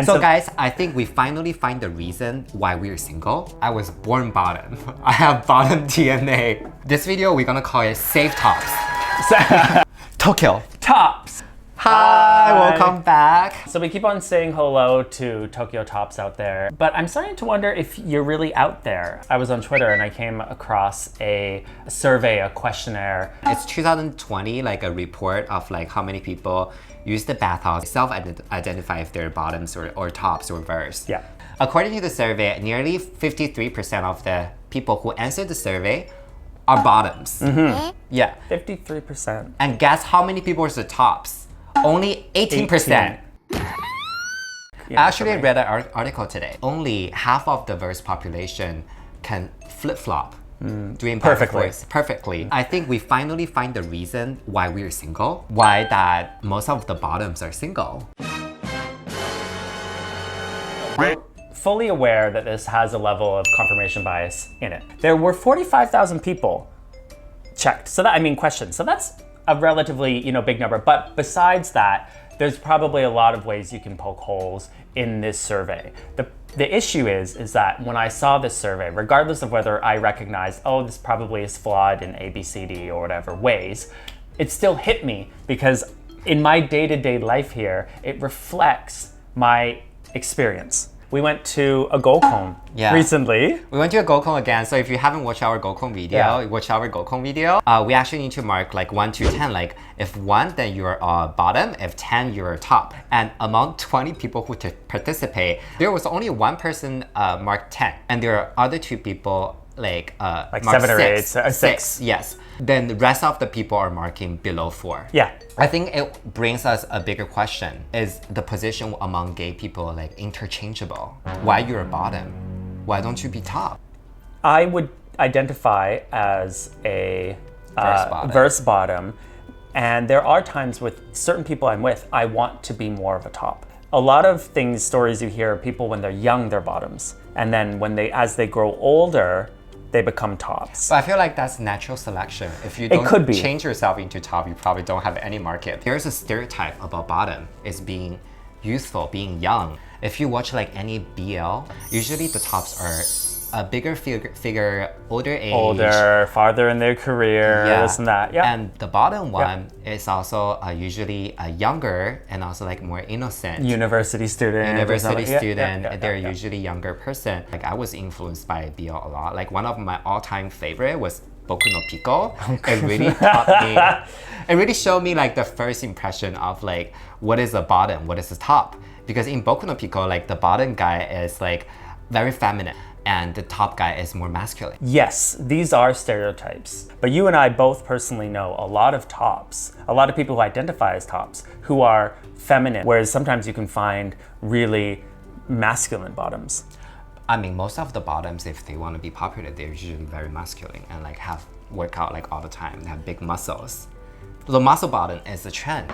So guys, I think we finally find the reason why we're single. I was born bottom. I have bottom DNA. This video, we're gonna call it Safe Tops. Tokyo. Tops. Hi, welcome back. So we keep on saying hello to Tokyo Tops out there, but I'm starting to wonder if you're really out there. I was on Twitter and I came across a survey, a questionnaire. It's 2020, like a report of like how many people use the bathhouse, self-identify if they're bottoms or tops or verse. Yeah. According to the survey, nearly 53% of the people who answered the survey are bottoms. Yeah. 53%. And guess how many people are the tops? Only 18%. I actually read an article today. Only half of the verse population can flip-flop. Doing perfectly. I think we finally find the reason why we're single, why that most of the bottoms are single. We're fully aware that this has a level of confirmation bias in it. There were 45,000 people checked, questioned. So that's a relatively, big number. But besides that, there's probably a lot of ways you can poke holes in this survey. The issue is that when I saw this survey, regardless of whether I recognized, oh, this probably is flawed in A, B, C, D, or whatever ways, it still hit me because in my day-to-day life here, it reflects my experience. We went to a Gokon recently. We went to a Gokon again, so if you haven't watched our Gokon video, watch our Gokon video. We actually need to mark like 1 to 10, like if 1, then you're a bottom, if 10, you're a top. And among 20 people who participate, there was only 1 person marked 10, and there are other 2 people like 7 or 8, 6. Yes. Then the rest of the people are marking below 4. Yeah. I think it brings us a bigger question. Is the position among gay people like interchangeable? Why you're a bottom? Why don't you be top? I would identify as a verse bottom. And there are times with certain people I'm with, I want to be more of a top. A lot of stories you hear, people when they're young, they're bottoms. And then as they grow older, they become tops. But I feel like that's natural selection. If you don't change yourself into top, you probably don't have any market. There's a stereotype about bottom is being youthful, being young. If you watch like any BL, usually the tops are a bigger figure, older age. Farther in their career, this and that. Yeah. And the bottom one is also usually younger and also like more innocent. University student. They're usually younger person. Like I was influenced by BL a lot. Like one of my all-time favorite was Boku no Pico. It really taught me, it really showed me like the first impression of like what is a bottom, what is a top. Because in Boku no Pico, like the bottom guy is like very feminine, and the top guy is more masculine. Yes, these are stereotypes. But you and I both personally know a lot of tops, a lot of people who identify as tops, who are feminine, whereas sometimes you can find really masculine bottoms. I mean, most of the bottoms, if they want to be popular, they're usually very masculine and like work out like all the time. They have big muscles. The muscle bottom is a trend,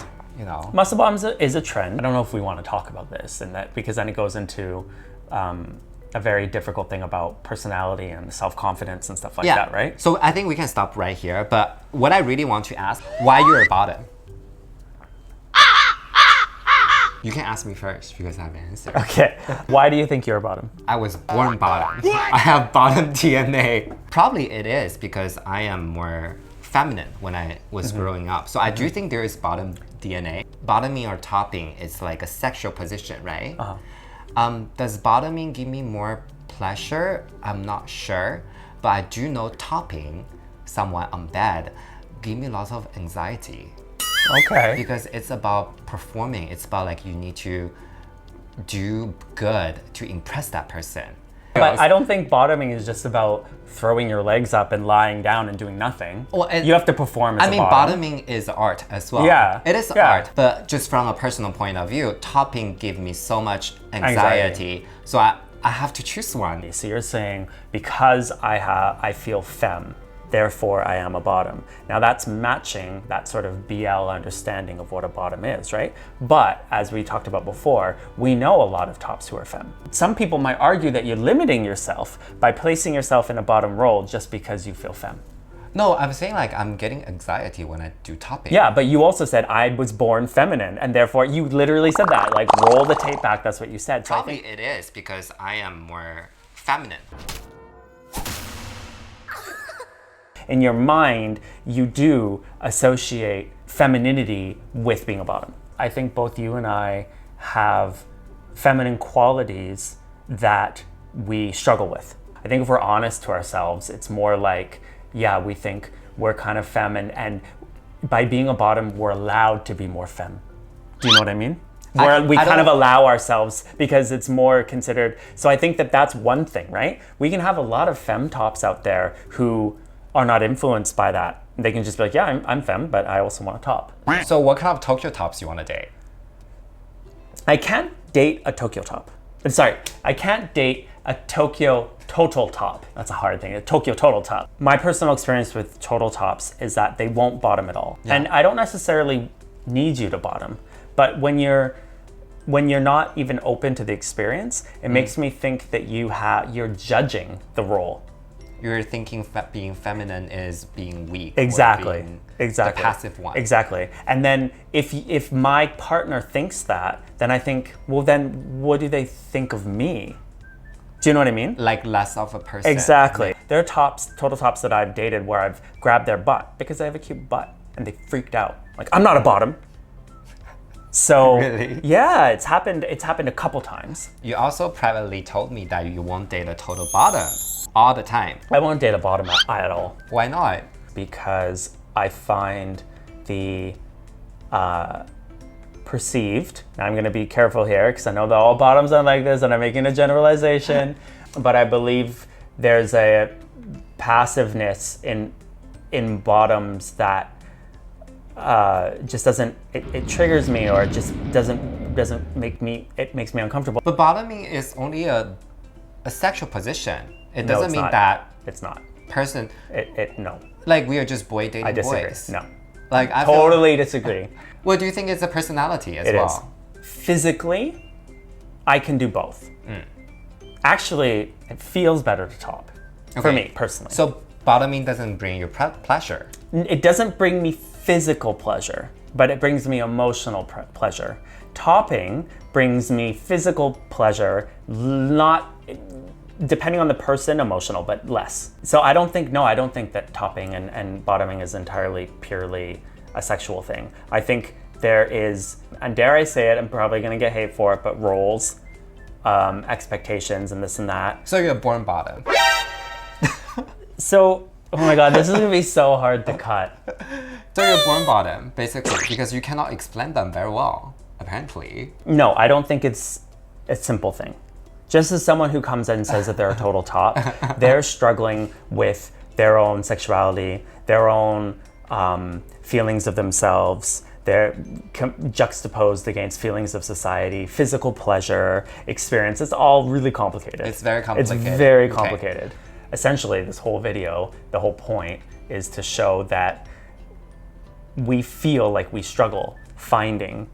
Muscle bottoms is a trend. I don't know if we want to talk about this because then it goes into a very difficult thing about personality and self-confidence and stuff like that, right? So I think we can stop right here. But what I really want to ask, why you're a bottom? You can ask me first because I have an answer. Okay. Why do you think you're a bottom? I was born bottom. I have bottom DNA. Probably it is because I am more feminine when I was growing up. So I do think there is bottom DNA. Bottoming or topping is like a sexual position, right? Does bottoming give me more pleasure? I'm not sure, but I do know topping someone on bed give me lots of anxiety. Okay. Because it's about performing. It's about like you need to do good to impress that person. But I don't think bottoming is just about throwing your legs up and lying down and doing nothing. Well, you have to perform as a bottom. Bottoming is art as well. Yeah. It is art, but just from a personal point of view, topping gives me so much anxiety. So I have to choose one. So you're saying because I feel femme, therefore I am a bottom. Now that's matching that sort of BL understanding of what a bottom is, right? But as we talked about before, we know a lot of tops who are femme. Some people might argue that you're limiting yourself by placing yourself in a bottom role just because you feel femme. No, I'm saying like I'm getting anxiety when I do topping. Yeah, but you also said I was born feminine, and therefore you literally said that. Like, roll the tape back, that's what you said. So Probably it is because I am more feminine. in your mind, you do associate femininity with being a bottom. I think both you and I have feminine qualities that we struggle with. I think if we're honest to ourselves, it's more like, yeah, we think we're kind of femme, and by being a bottom, we're allowed to be more femme. Do you know what I mean? We kind of allow ourselves because it's more considered. So I think that that's one thing, right? We can have a lot of femme tops out there who are not influenced by that. They can just be like, yeah, I'm femme, but I also want a top. So what kind of Tokyo tops you want to date? I can't date a Tokyo top. I'm sorry, I can't date a Tokyo total top. That's a hard thing, a Tokyo total top. My personal experience with total tops is that they won't bottom at all. Yeah. And I don't necessarily need you to bottom, but when you're not even open to the experience, it makes me think that you're judging the role. You're thinking being feminine is being weak. Exactly. Or being exactly. The passive one. Exactly. And then if my partner thinks that, then I think, well, then what do they think of me? Do you know what I mean? Like less of a person. Exactly. Yeah. There are total tops that I've dated where I've grabbed their butt because they have a cute butt and they freaked out. Like, I'm not a bottom. So really? Yeah, it's happened a couple times. You also privately told me that you won't date a total bottom all the time. I won't date a bottom at all. Why not? Because I find the perceived, now I'm going to be careful here because I know that all bottoms are like this and I'm making a generalization, but I believe there's a passiveness in bottoms that just doesn't, it triggers me, or it just doesn't make me, it makes me uncomfortable. But bottoming is only a sexual position. It doesn't mean not. that it's not. Person. No. Like we are just boy dating I disagree. boys. No. Like I totally disagree. Well, do you think it's a personality as well? It is. Physically, I can do both. Actually, it feels better to top. Okay. For me, personally. So bottoming doesn't bring you pleasure? It doesn't bring me physical pleasure, but it brings me emotional pleasure. Topping brings me physical pleasure, not, depending on the person, emotional, but less. So I don't think that topping and bottoming is entirely purely a sexual thing. I think there is, and dare I say it, I'm probably gonna get hate for it, but roles, expectations, and this and that. So you're a born bottom. So, oh my God, this is gonna be so hard to cut. So you're a born bottom, basically, because you cannot explain them very well, apparently. No, I don't think it's a simple thing. Just as someone who comes in and says that they're a total top, they're struggling with their own sexuality, their own feelings of themselves. They're juxtaposed against feelings of society, physical pleasure, experience. It's all really complicated. It's very complicated. It's very complicated. Okay. Essentially, this whole video, the whole point is to show that we feel like we struggle finding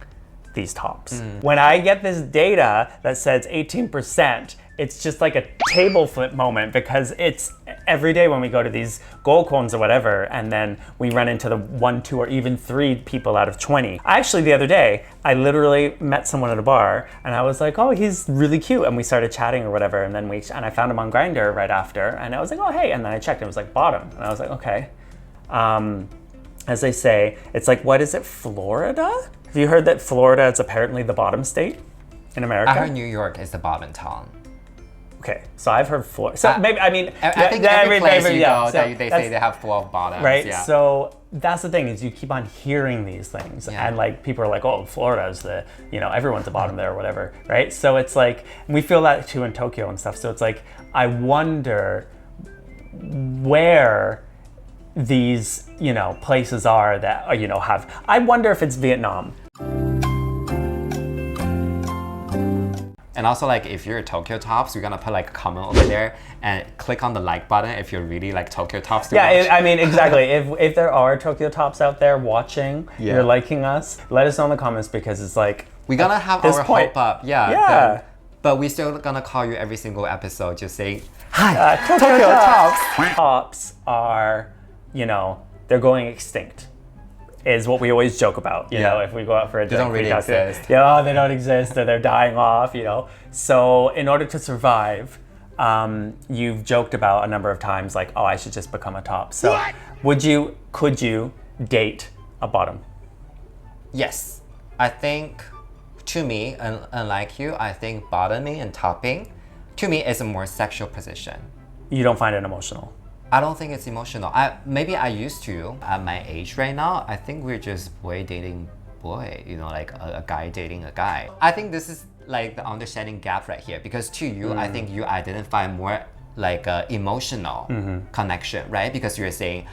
these tops. When I get this data that says 18%, it's just like a table flip moment, because it's every day when we go to these goalcones or whatever, and then we run into the 1, 2, or even 3 people out of 20. Actually, the other day, I literally met someone at a bar and I was like, oh, he's really cute. And we started chatting or whatever. And then I found him on Grindr right after. And I was like, oh, hey. And then I checked and it was like bottom. And I was like, okay. As they say, it's like, what is it, Florida? Have you heard that Florida is apparently the bottom state in America? I heard New York is the bottom town. Okay, so I've heard Florida. So maybe, I mean, I think every place you go, they say they have 12 bottoms. Right, yeah. So that's the thing, is you keep on hearing these things, and like people are like, oh, Florida is the, everyone's a bottom there or whatever, right? So it's like, we feel that too in Tokyo and stuff. So it's like, I wonder where these, places are that, have, I wonder if it's Vietnam. And also, like, if you're Tokyo Tops, you're gonna put like a comment over there and click on the like button if you're really like Tokyo Tops. I mean, exactly. If there are Tokyo Tops out there watching, you're liking us, let us know in the comments, because it's like, we're gonna have our hope up. Yeah. But we're still gonna call you every single episode, just saying, hi, Tokyo Tops. Tops are you know, they're going extinct. Is what we always joke about, you know, if we go out for a drink. They don't really exist. Yeah, they don't exist, or they're dying off, you know. So in order to survive, you've joked about a number of times like, oh, I should just become a top. So could you date a bottom? Yes. I think, to me, unlike you, I think bottoming and topping, to me, is a more sexual position. You don't find it emotional? I don't think it's emotional. Maybe I used to. At my age right now, I think we're just boy dating boy, you know, like a guy dating a guy. I think this is like the understanding gap right here, because to you, I think you identify more like emotional connection, right? Because you're saying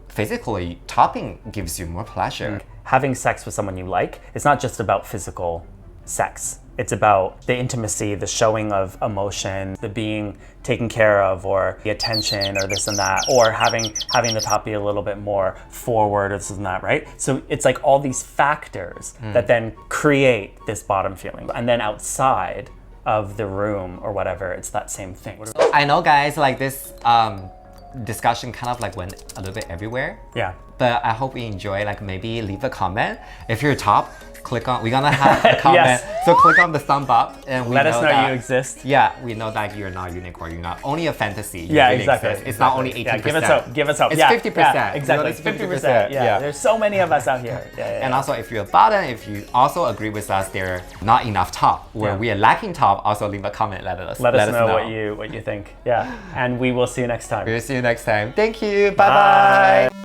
physically, topping gives you more pleasure. Having sex with someone you like, it's not just about physical sex. It's about the intimacy, the showing of emotion, the being taken care of, or the attention, or this and that, or having the top be a little bit more forward, or this and that, right? So it's like all these factors that then create this bottom feeling. And then outside of the room or whatever, it's that same thing. I know, guys, like this discussion kind of like went a little bit everywhere. Yeah. But I hope you enjoy. Like, maybe leave a comment. If you're top, click on, we're gonna have a comment. Yes. So click on the thumb up and let us know that you exist. Yeah, we know that you're not a unicorn. You're not only a fantasy. You Yeah, really exactly. exist. It's not only 18%. Yeah, give us hope. Give us hope. It's yeah, 50%. Yeah, exactly. You know, it's 50%. Yeah. There's so many of us out here. And also, if you're a bottom, if you also agree with us, there are not enough top, where we are lacking top, also leave a comment. Let us know what you think. Yeah. And we will see you next time. We'll see you next time. Thank you. Bye.